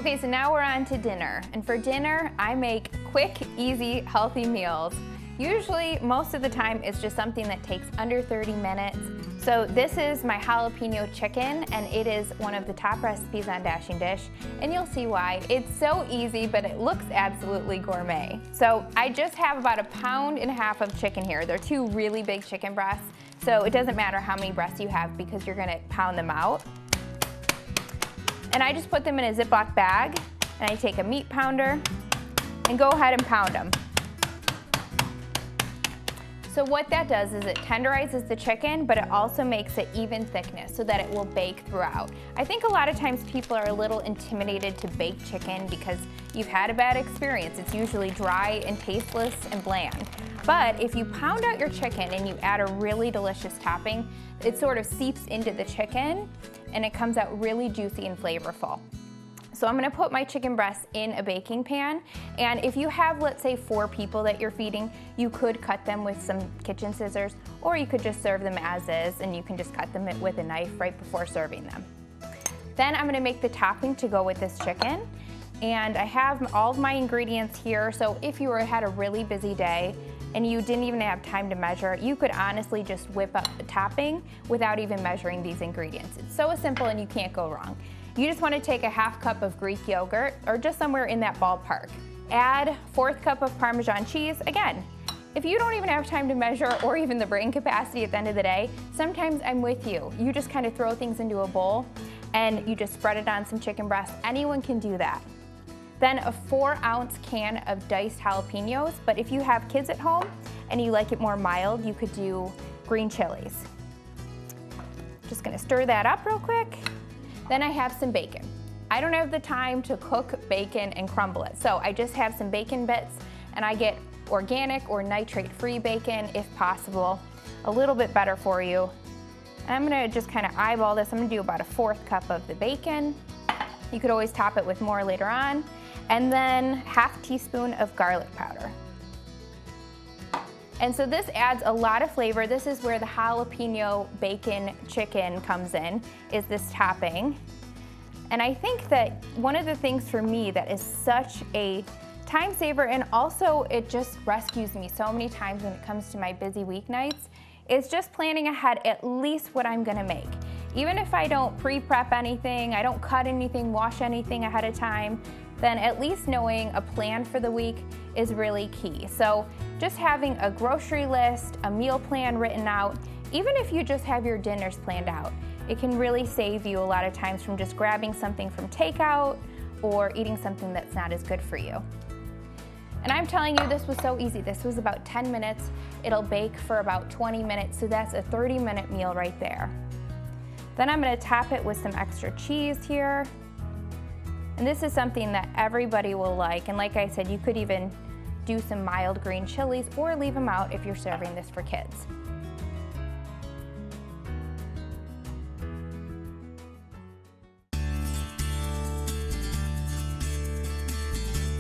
Okay, so now we're on to dinner. And for dinner, I make quick, easy, healthy meals. Usually, most of the time, it's just something that takes under 30 minutes. So this is my jalapeno chicken, and it is one of the top recipes on Dashing Dish, and you'll see why. It's so easy, but it looks absolutely gourmet. So I just have about 1.5 pounds of chicken here. They're 2 really big chicken breasts, so it doesn't matter how many breasts you have because you're gonna pound them out. And I just put them in a Ziploc bag, and I take a meat pounder and go ahead and pound them. So what that does is it tenderizes the chicken, but it also makes it even thickness so that it will bake throughout. I think a lot of times people are a little intimidated to bake chicken because you've had a bad experience. It's usually dry and tasteless and bland. But if you pound out your chicken and you add a really delicious topping, it sort of seeps into the chicken and it comes out really juicy and flavorful. So I'm gonna put my chicken breasts in a baking pan, and if you have, let's say, 4 people that you're feeding, you could cut them with some kitchen scissors, or you could just serve them as is, and you can just cut them with a knife right before serving them. Then I'm gonna make the topping to go with this chicken, and I have all of my ingredients here, so if you had a really busy day and you didn't even have time to measure, you could honestly just whip up the topping without even measuring these ingredients. It's so simple and you can't go wrong. You just want to take a 1/2 cup of Greek yogurt, or just somewhere in that ballpark. Add 1/4 cup of Parmesan cheese. Again, if you don't even have time to measure or even the brain capacity at the end of the day, sometimes I'm with you. You just kind of throw things into a bowl and you just spread it on some chicken breast. Anyone can do that. Then a 4-ounce can of diced jalapenos, but if you have kids at home and you like it more mild, you could do green chilies. Just gonna stir that up real quick. Then I have some bacon. I don't have the time to cook bacon and crumble it, so I just have some bacon bits, and I get organic or nitrate-free bacon if possible. A little bit better for you. And I'm gonna just kind of eyeball this. I'm gonna do about a 1/4 cup of the bacon. You could always top it with more later on. And then 1/2 teaspoon of garlic powder. And so this adds a lot of flavor. This is where the jalapeno bacon chicken comes in, is this topping. And I think that one of the things for me that is such a time saver, and also it just rescues me so many times when it comes to my busy weeknights, is just planning ahead at least what I'm gonna make. Even if I don't pre-prep anything, I don't cut anything, wash anything ahead of time, then at least knowing a plan for the week is really key. So just having a grocery list, a meal plan written out, even if you just have your dinners planned out, it can really save you a lot of times from just grabbing something from takeout or eating something that's not as good for you. And I'm telling you, this was so easy. This was about 10 minutes. It'll bake for about 20 minutes, so that's a 30-minute meal right there. Then I'm gonna top it with some extra cheese here. And this is something that everybody will like. And like I said, you could even do some mild green chilies or leave them out if you're serving this for kids.